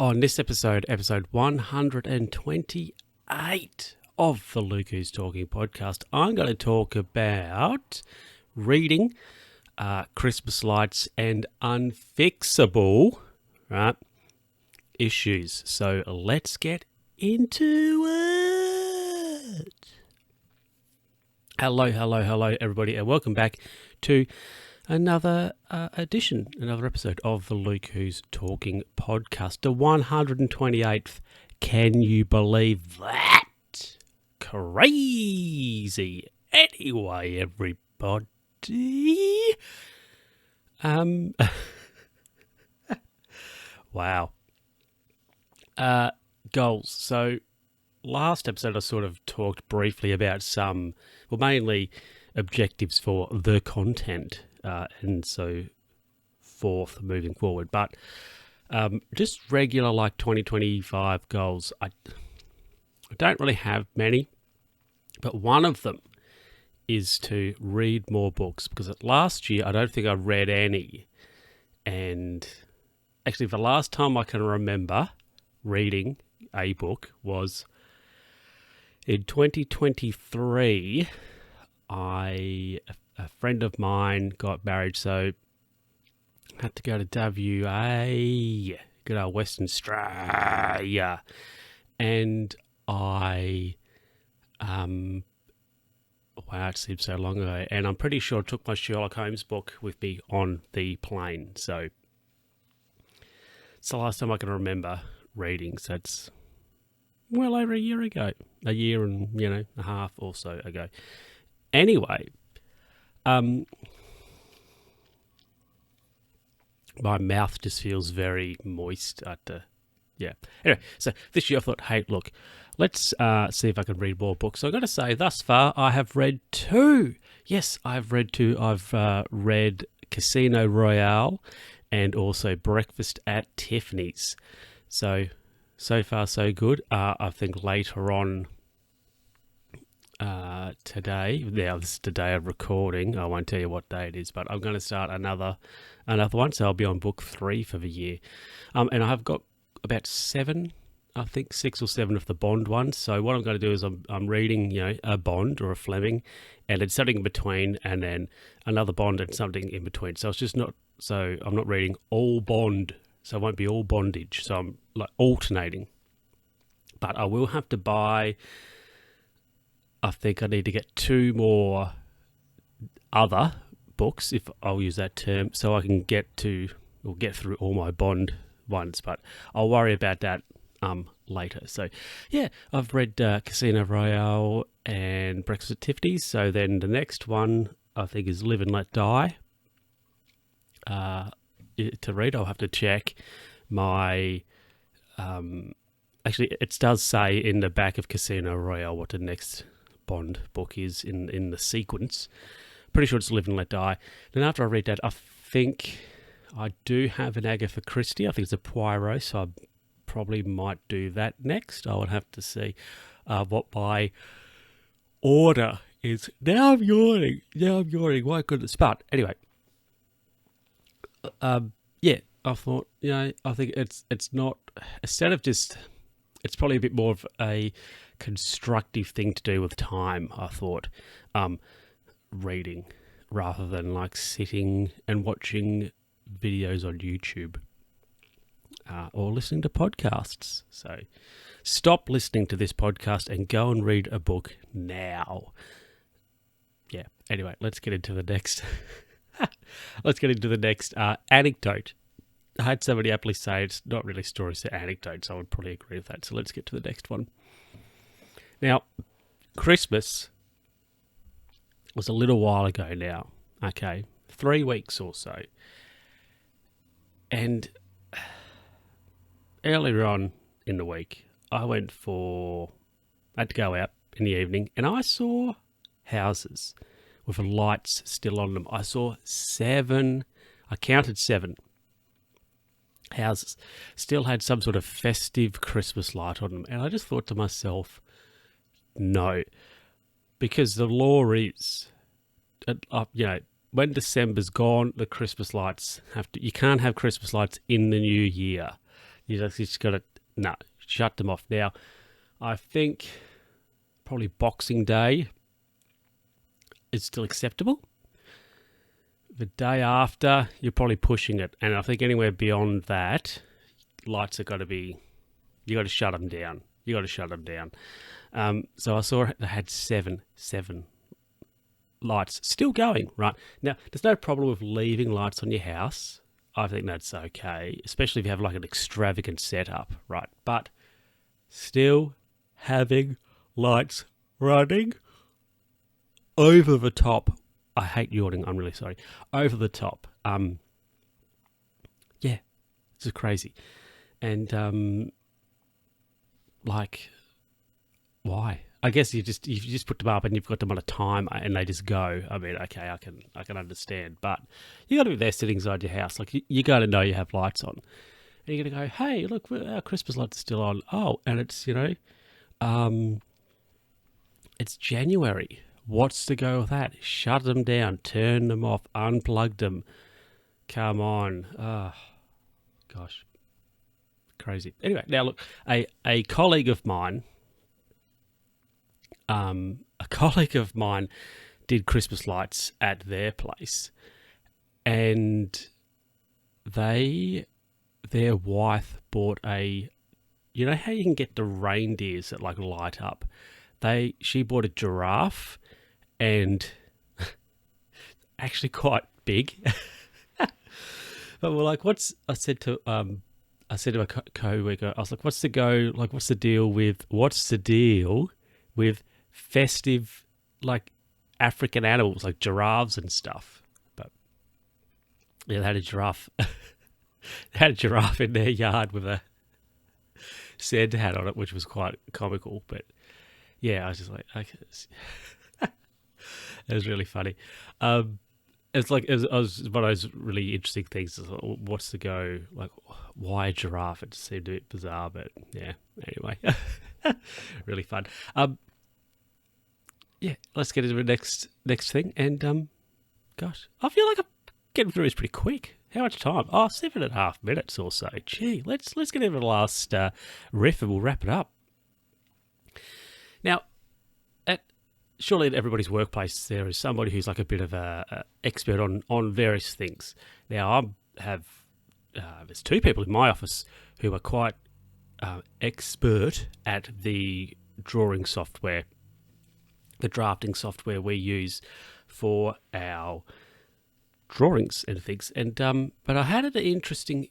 On this episode 128 of the Luke Who's Talking podcast, I'm going to talk about reading, Christmas lights, and unfixable, right, issues. So let's get into it. Hello, everybody, and welcome back to another another episode of the Luke Who's Talking podcast, the 128th. Can you believe that? Crazy. Anyway, everybody. Wow. Goals. So last episode I sort of talked briefly about mainly objectives for the content and so forth moving forward. But just regular like 2025 goals, I don't really have many, but one of them is to read more books, because last year I don't think I read any. And actually the last time I can remember reading a book was in 2023. A friend of mine got married, so I had to go to WA, good old Western Australia, and wow, it seems so long ago, and I'm pretty sure I took my Sherlock Holmes book with me on the plane, so it's the last time I can remember reading, so it's well over a year ago, a year and, a half or so ago. Anyway, my mouth just feels very moist Anyway, so this year I thought, hey, look, let's see if I can read more books. So I've got to say, thus far, I have read two. Yes, I've read two. I've read Casino Royale and also Breakfast at Tiffanys. So far, so good. I think later on today, now this is the day of recording, I won't tell you what day it is, but I'm going to start another one, so I'll be on book 3 for the year. And I have got about 7, I think 6 or 7 of the Bond ones. So what I'm going to do is I'm reading, a Bond or a Fleming, and it's something in between, and then another Bond and something in between. So I'm not reading all Bond, so it won't be all bondage. So I'm like alternating. But I will have to buy, I think I need to get 2 more other books, if I'll use that term, so I can get through all my Bond ones, but I'll worry about that later. So yeah, I've read Casino Royale and Breakfast at Tiffanys, so then the next one I think is Live and Let Die. To read, I'll have to check my actually it does say in the back of Casino Royale what the next Bond book is in the sequence. Pretty sure it's Live and Let Die. Then after I read that, I think I do have an Agatha Christie. I think it's a Poirot, so I probably might do that next. I would have to see what my order is. Now I'm yawning. My goodness. But anyway, yeah, I thought, I think it's not, instead of just, it's probably a bit more of a constructive thing to do with time, I thought, reading, rather than like sitting and watching videos on YouTube or listening to podcasts. So stop listening to this podcast and go and read a book now. Yeah, anyway, let's get into the next anecdote. I had somebody aptly say it's not really stories, they're anecdotes. I would probably agree with that. So let's get to the next one. Now, Christmas was a little while ago now. Okay, 3 weeks or so. And earlier on in the week, I had to go out in the evening, and I saw houses with lights still on them. I saw 7, I counted 7 houses, still had some sort of festive Christmas light on them. And I just thought to myself, no, because the law is, when December's gone, the Christmas lights you can't have Christmas lights in the new year. You just got to, no, shut them off. Now, I think probably Boxing Day is still acceptable. The day after, you're probably pushing it. And I think anywhere beyond that, lights are got to be, you got to shut them down. You got to shut them down. So I saw they had seven lights still going, right? Now, there's no problem with leaving lights on your house. I think that's okay, especially if you have like an extravagant setup, right? But still having lights running over the top. I hate yawning. I'm really sorry. Over the top. Yeah, this is crazy. And like, why? I guess you just put them up and you've got them on a timer and they just go. I mean, okay, I can understand, but you got to be there sitting inside your house. Like you got to know you have lights on, and you're gonna go, hey, look, our Christmas lights are still on. Oh, and it's it's January. What's to go with that? Shut them down, turn them off, unplug them. Come on. Oh, gosh. Crazy. Anyway, now look, a colleague of mine, did Christmas lights at their place, and their wife bought you know how you can get the reindeers that like light up? She bought a giraffe, and actually quite big. But we're like, I said to my co-worker, I was like, what's the deal with festive, like, African animals, like giraffes and stuff? But yeah, they had a giraffe. They had a giraffe in their yard with a Santa hat on it, which was quite comical. But yeah, I was just like, okay. It was really funny. It's like one of those really interesting things. What's the go? Like, why a giraffe? It just seemed a bit bizarre, but yeah. Anyway, really fun. Yeah, let's get into the next thing. And gosh, I feel like I'm getting through this pretty quick. How much time? Oh, 7.5 minutes or so. Gee, let's get into the last riff and we'll wrap it up. Now, surely at everybody's workplace there is somebody who's like a bit of a expert on various things. Now there's two people in my office who are quite expert at the drawing software, the drafting software we use for our drawings and things. And but I had an interesting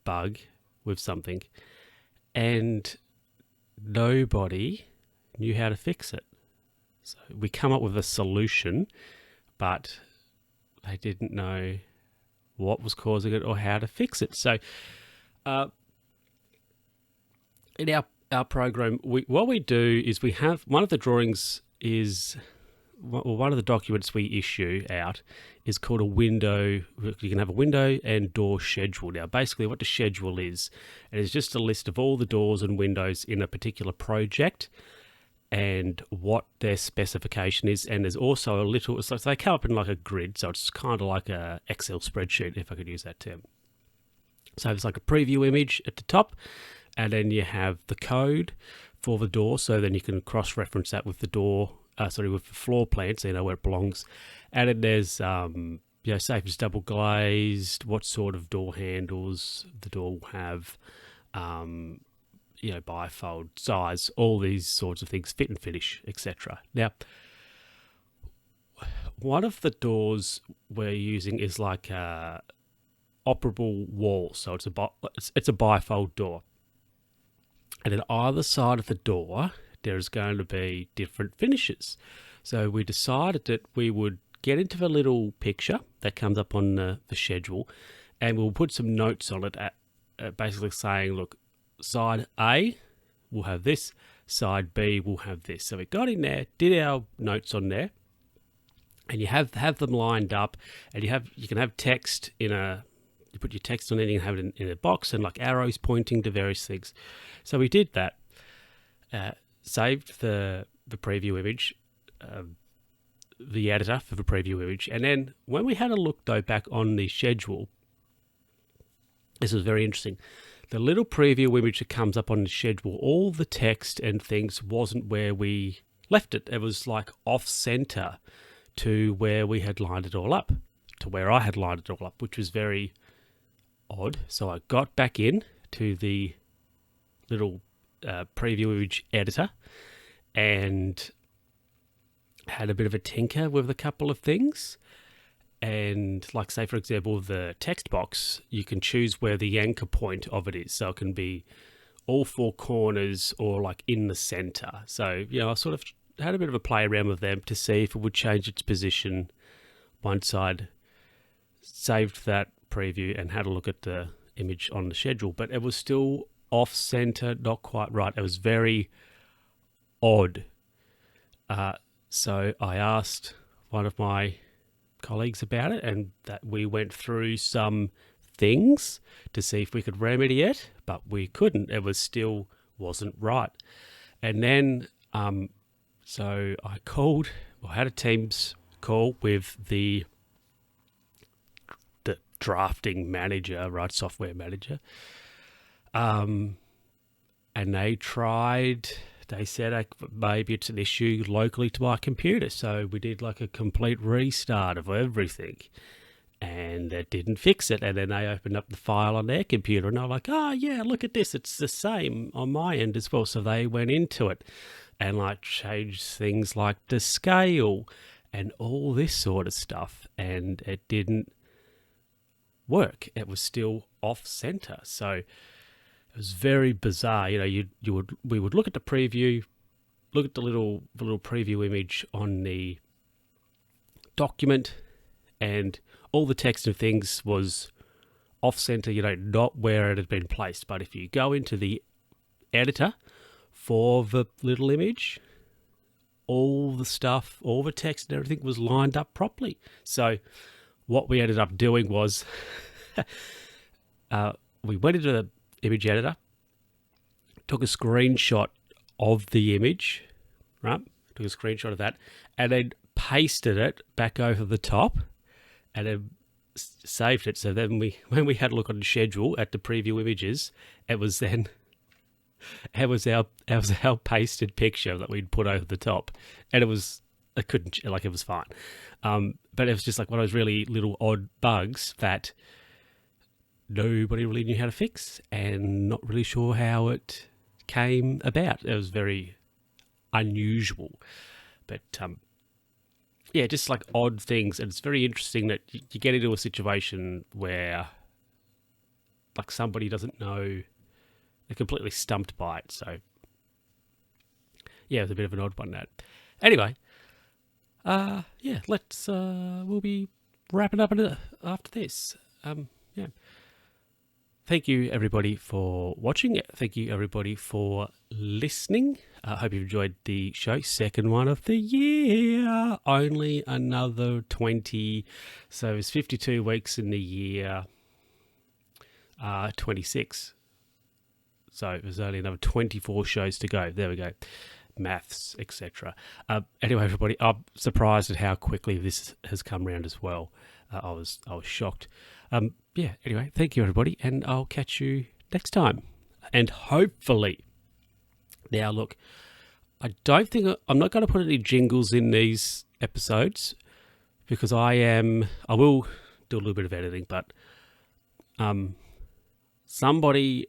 bug with something, and nobody knew how to fix it. So we come up with a solution, but they didn't know what was causing it or how to fix it. So in our program, what we do is we have one of the drawings is, well, one of the documents we issue out is called a window. You can have a window and door schedule. Now, basically what the schedule is, it is just a list of all the doors and windows in a particular project and what their specification is. And there's also a little, so they come up in like a grid, so it's kind of like a Excel spreadsheet, if I could use that term. So there's like a preview image at the top, and then you have the code for the door, so then you can cross-reference that with the door, with the floor plan, so you know where it belongs. And then there's, say if it's double glazed, what sort of door handles the door will have, bifold, size, all these sorts of things, fit and finish, etc. Now, one of the doors we're using is like a operable wall, so it's a bifold door, and on either side of the door there's going to be different finishes. So we decided that we would get into the little picture that comes up on the schedule, and we'll put some notes on it, basically saying, look, side A will have this, side B will have this. So we got in there, did our notes on there, and you have them lined up, and you can have text you put your text on it, you can have it in a box and like arrows pointing to various things. So we did that, saved the preview image, the editor for the preview image, and then when we had a look though back on the schedule, This was very interesting. The little preview image that comes up on the schedule, all the text and things wasn't where we left it. It was like off center to where we had lined it all up, to where I had lined it all up, which was very odd. So I got back in to the little preview image editor and had a bit of a tinker with a couple of things. And like, say, for example, the text box, you can choose where the anchor point of it is. So it can be all four corners or like in the center. So, I sort of had a bit of a play around with them to see if it would change its position once I'd saved that preview and had a look at the image on the schedule. But it was still off center, not quite right. It was very odd. So I asked one of my colleagues about it, and that we went through some things to see if we could remedy it, but we couldn't. It was still wasn't right. And then so I had a Teams call with the drafting manager, right, software manager, and they said maybe it's an issue locally to my computer. So we did like a complete restart of everything, and that didn't fix it. And then they opened up the file on their computer, and they're like, oh yeah, look at this. It's the same on my end as well. So they went into it and like changed things like the scale and all this sort of stuff. And it didn't work. It was still off center. So it was very bizarre. We would look at the preview, look at the little preview image on the document, and all the text and things was off center, not where it had been placed. But if you go into the editor for the little image, all the stuff, all the text and everything was lined up properly. So what we ended up doing was we went into the image editor, took a screenshot of the image, right? Took a screenshot of that, and then pasted it back over the top, and then saved it. So then when we had a look on the schedule at the preview images, it was our pasted picture that we'd put over the top, and it was fine. But it was just like one of those really little odd bugs that nobody really knew how to fix, and not really sure how it came about. It was very unusual, but just like odd things. And it's very interesting that you get into a situation where like somebody doesn't know, they're completely stumped by it. So yeah, it was a bit of an odd one, that. Anyway, we'll be wrapping up after this. Thank you, everybody, for watching. Thank you, everybody, for listening. I hope you enjoyed the show. Second one of the year. Only another 20. So it's 52 weeks in the year. 26. So there's only another 24 shows to go. There we go. Maths, etc. Anyway, everybody, I'm surprised at how quickly this has come around as well. I was shocked. Anyway, thank you, everybody, and I'll catch you next time. And hopefully, now look, I'm not going to put any jingles in these episodes because I will do a little bit of editing, but I'm hoping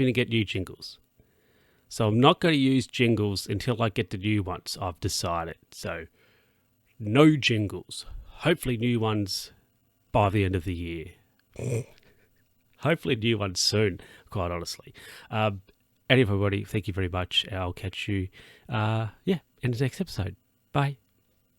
to get new jingles. So I'm not going to use jingles until I get the new ones, I've decided. So no jingles. Hopefully new ones by the end of the year. Hopefully new ones soon, quite honestly. And everybody, thank you very much. I'll catch you in the next episode. Bye.